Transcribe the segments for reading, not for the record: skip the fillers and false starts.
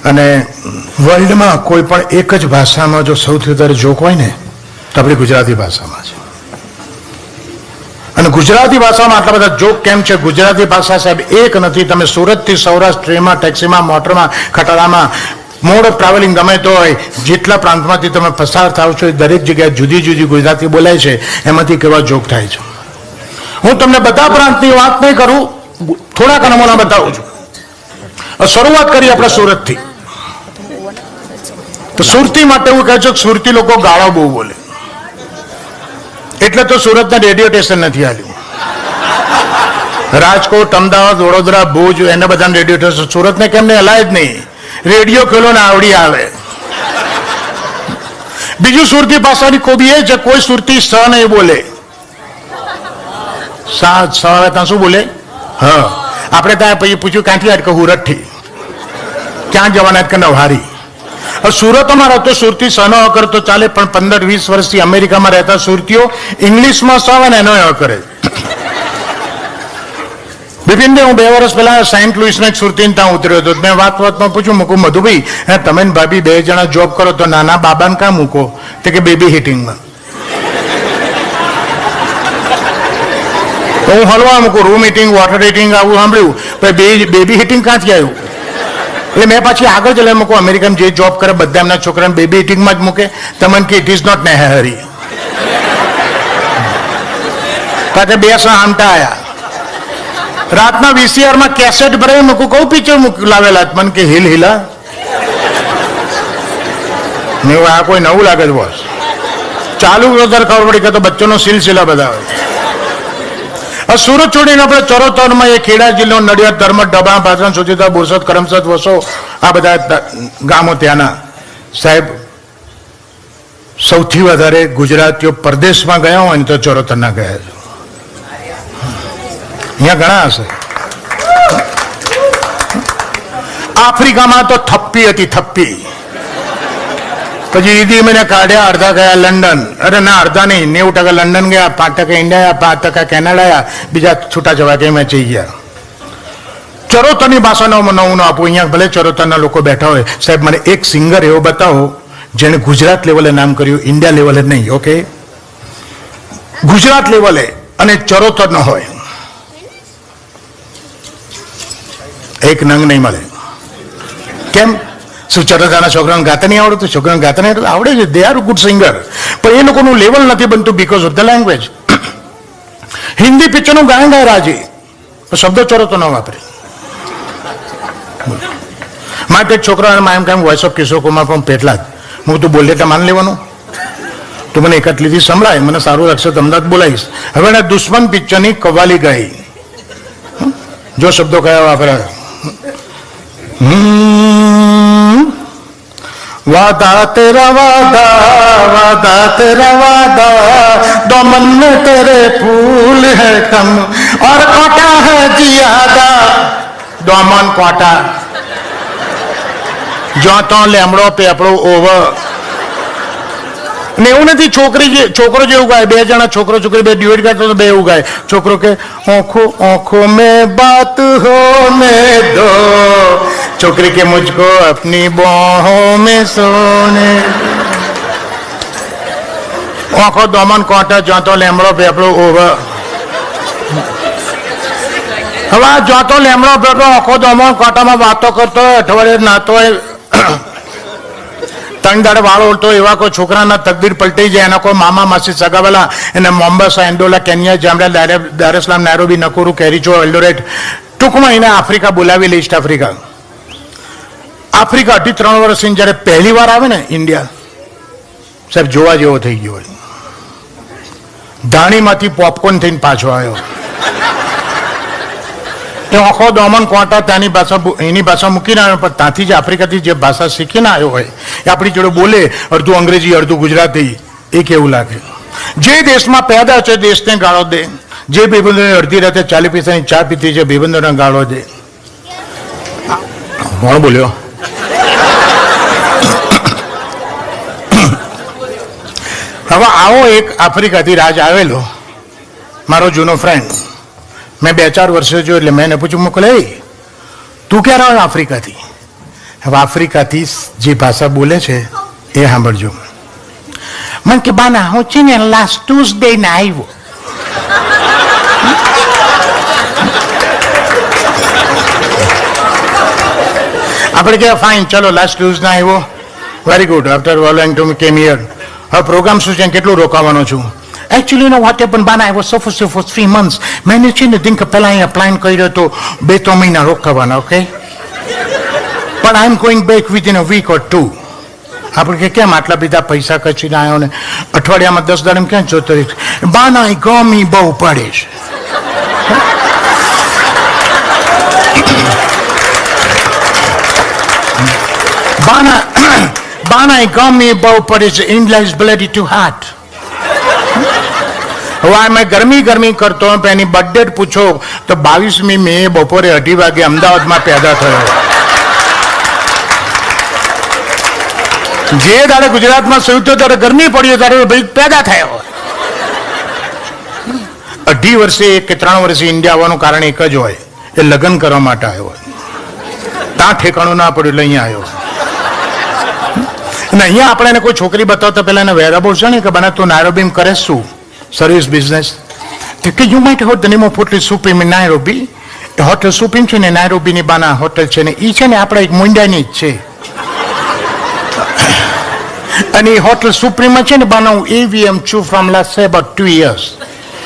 અને વર્લ્ડમાં કોઈ પણ એક જ ભાષામાં જો સૌથી વધારે જોક હોય ને તો આપણી ગુજરાતી ભાષામાં છે. અને ગુજરાતી ભાષામાં આટલા બધા જોક કેમ છે? ગુજરાતી ભાષા સાહેબ એક નથી. તમે સુરતથી સૌરાષ્ટ્ર ટ્રેનમાં, ટેક્સીમાં, મોટરમાં, ખટારામાં, મોડ ઓફ ટ્રાવેલિંગ ગમે તો હોય, જેટલા પ્રાંતમાંથી તમે પસાર થાવ છો એ દરેક જગ્યાએ જુદી જુદી ગુજરાતી બોલાય છે. એમાંથી કેવા જોક થાય છે. હું તમને બધા પ્રાંતની વાત નહીં કરું, થોડાક નમૂના બતાવું છું. શરૂઆત કરીએ આપણે સુરતથી. તો સુરતી માટે એવું કહે છે કે સુરતી લોકો ગાળો બહુ બોલે, એટલે તો સુરતના રેડિયો સ્ટેશન નથી આવ્યું. રાજકોટ, અમદાવાદ, વડોદરા, ભુજ એને બધાને રેડિયો સ્ટેશન, સુરતને કેમ ને હલાય જ નહીં. રેડિયો ખોલો ને આવડી આવે. બીજું સુરતી ભાષાની ખૂબી એ છે કોઈ સુરતી સ નહીં બોલે. ત્યાં શું બોલે? હા. આપણે ત્યાં પછી પૂછ્યું ક્યાંથી આજ? કહું રઠ્ઠી. ક્યાં જવાના? કે નવહારી. સુરતમાં રહેતો સુરતી સનો અ તો ચાલે, પણ 15-20 વર્ષથી અમેરિકામાં રહેતા સુરતીઓ ઇંગ્લિશમાં સ આવે ને એનો અ કરે. બિપિન, હું 2 વર્ષ પહેલા સેન્ટ લુઈસમાં એક સુરતી ત્યાં ઉતર્યો હતો. મેં વાતમાં પૂછ્યું, મૂકું મધુભાઈ, તમે ભાભી 2 જણા જોબ કરો તો નાના બાબાને કાં મૂકો? તે કે બેબી હિટિંગમાં. તો હું હલવા મૂકું, રૂમ હીટિંગ, વોટર હીટિંગ આવું સાંભળ્યું, પછી બેબી હીટિંગ ક્યાંથી આવ્યું? એટલે મેં પાછી આગળ જ લઈ મૂકું, અમેરિકન જે જોબ કરે બધા એમના છોકરાને બેબી હીટિંગમાં જ મૂકે. તમને કે ઇટ ઇઝ નોટ નેસેસરી. પાછા 2 આમટા આવ્યા. રાતના VCRમાં કેસેટ ભરાઈ મૂકું, કહું પિક્ચર લાવેલા. મને કે હિલ હિલા. મેં આ કોઈ નવું લાગે છે બોસ. ચાલુ વગર ખબર પડી કે તો બચ્ચોનો સિલસિલા બધા હોય. સુરત છોડીને આપણે ચરોતરમાં એ ખેડા જિલ્લો, નડિયાદ, ધર્મદ, ડબા, પાટણ, સુચિતા, બોરસદ, કરમસદ, વસો, આ બધા ગામો ત્યાંના. સાહેબ, સૌથી વધારે ગુજરાતીઓ પરદેશમાં ગયા હોય ને તો ચરોતરના ગયા છે. અહીંયા ઘણા હશે. આફ્રિકામાં તો થપ્પી હતી, થપ્પી. પછી ઈદી મને કાઢ્યા, અડધા ગયા લંડન. અરે ના, અડધા નહીં, 90% લંડન ગયા, 5% ઇન્ડિયા, 5% કેનેડા ગયા, બીજા છૂટા જવા કે મેં જઈ ગયા. ચરોતરની ભાષાનો નમૂનો આપું. અહીંયા ભલે ચરોતરના લોકો બેઠા હોય. સાહેબ, મને એક સિંગર એવો બતાવો જેને ગુજરાત લેવલે નામ કર્યું, ઇન્ડિયા લેવલે નહીં. ઓકે, ગુજરાત લેવલે અને ચરોતર ન હોય. એક નંગ નહીં મળે. કેમ? શું ચરોતરના છોકરાને ગાતા નહીં આવડતું? છોકરાને ગાતા નહીં આવડે છે. દે આર ગુડ સિંગર, પણ એ લોકોનું લેવલ નથી બનતું because of the language. Hindi પિક્ચરનું ગાયન ગાય રાજી, શબ્દો ચરોતો ન વાપરે. માટે છોકરાઓને એમ કેમ વોઇસ ઓફ કિશોર કુમાર પણ પેટલા જ. હું તું બોલે એટલે માન લેવાનું. તું મને એક જ લીધી સંભળાય, મને સારું લાગશે તમને જ બોલાવીશ. હવે એના દુશ્મન પિક્ચરની કવાલી ગાઈ. જો શબ્દો કયા વાપર્યા? वादा तेरा वादा, वादा तेरा वादा, दामन में तेरे फूल है कम और कांटा है जियादा. दामन कांटा, जो तो लेमड़ो पेपड़ो ओवर. ને એવું નથી છોકરો જેવું ગાય. 2 જણા છોકરો છોકરી 2 ડ્યુએટ ગાતો તો 2 એવું ગાય. છોકરો કે આંખો આંખો મેં બાત હોને દો, છોકરી કે મુझको अपनी बाहों में सोने. આંખો દોમન કોટા, જોતો લેમડો પેપડો ઓવર. હવે આ જોતો લેમડો પેપડો આંખો દોમન કોટામાં વાતો કરતો હોય, અઠવાડિયે નાતો હોય, 3 દાડે વાળો ઉલટો, એવા કોઈ છોકરાના તકદીર પલટી જાય. એના કોઈ મામા માસી સગાવાલા એને મોમ્બાસા, એન્ડોલા, કેન્યા, જામડા, દારેસલામ, નાયરોબી, નકુરુ, કેરીચો, એલ્ડોરેટ, ટૂંકમાં એને આફ્રિકા બોલાવી લે. East Africa. આફ્રિકા 3 વર્ષની જયારે પહેલી વાર આવે ને ઇન્ડિયા, સાહેબ જોવા જેવો થઈ ગયો. ધાણીમાંથી પોપકોર્ન થઈને પાછો આવ્યો. આખો દોમન કોટા ત્યાંની ભાષા, એની ભાષા મૂકીને આવ્યો, પણ ત્યાંથી જ આફ્રિકાથી જે ભાષા શીખીને આવ્યો હોય એ આપણી જોડે બોલે, અડધું અંગ્રેજી અડધું ગુજરાતી. એ કેવું લાગે? જે દેશમાં પેદા છે દેશને ગાળો દે. જે ભાઈબંધોને અડધી રાતે 40 પૈસાની ચા પીતી છે ભાઈબંધોને ગાળો દે. કોણ બોલ્યો? હવે આવો એક આફ્રિકાથી રાજ આવેલો, મારો જૂનો ફ્રેન્ડ. મેં 2-4 વર્ષે જોયું એટલે મેં એને પૂછ્યું, મોકલે તું ક્યારે આવ્યો આફ્રિકાથી? હવે આફ્રિકાથી જે ભાષા બોલે છે એ સાંભળજો. મને કે બાના હું છે ને લાસ્ટ ટ્યુઝડે ને આવ્યો. આપણે કે ફાઇન ચલો લાસ્ટ ટ્યુઝડે આવ્યો, very good. After following to came here. હવે પ્રોગ્રામ શું છે, કેટલું રોકાવાનો છું? Actually, you know what happened, Bana? I was supposed to for 3 months. મેં છે ને દિન પહેલા અહીંયા પ્લાન કર્યો તો 2-3 મહિના રોકાવાના, ઓકે? પણ I am going back within a week or 2. આપણે કે કેમ આટલા બધા પૈસા ખર્ચીને આવ્યો ને અઠવાડિયામાં 10 દાડે ક્યાં જોતો રહીશ? બાના એ ગમી બહુ પડે છે. બાના એ ગમી બહુ પડે છે. India is bloody two heart. હવે મેં ગરમી કરતો એની બર્થડે પૂછો તો 22મી મે બપોરે 2:30 વાગે અમદાવાદમાં પેદા થયો. જે દાડે ગુજરાતમાં સૌથી ત્યારે ગરમી પડી ત્યારે ભાઈ પેદા થયો. 2.5 વર્ષે કે 3 વર્ષે ઇન્ડિયા આવવાનું કારણ એક જ હોય, એ લગ્ન કરવા માટે આવ્યો. ત્યાં ઠેકાણું ના પડ્યું એટલે અહીંયા આવ્યો. અને અહીંયા આપણે એને કોઈ છોકરી બતાવતા પહેલા એને વેરા બોલશે ને કે બના તું નાયરોબી કરે શું? Service business. કે you might heard the name of hotel supreme in Nairobi. Hotel supreme છે ને નાયરોબીની બાના હોટલ છે ને એ છે ને આપણે એક મુંડાની જ છે. અને એ હોટલ સુપ્રીમમાં છે ને બાના હું એવીએમ છું ફ્રોમ લાસ્ટ અબાઉટ 2 years.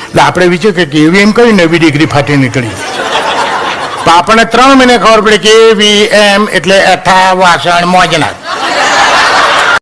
એટલે આપણે વિચાર કે એવીએમ કહ્યું ને એવી ડિગ્રી ફાટી નીકળી. તો આપણને 3 મહિને ખબર પડી કે એવીએમ એટલે એઠા વાસણ મોજના.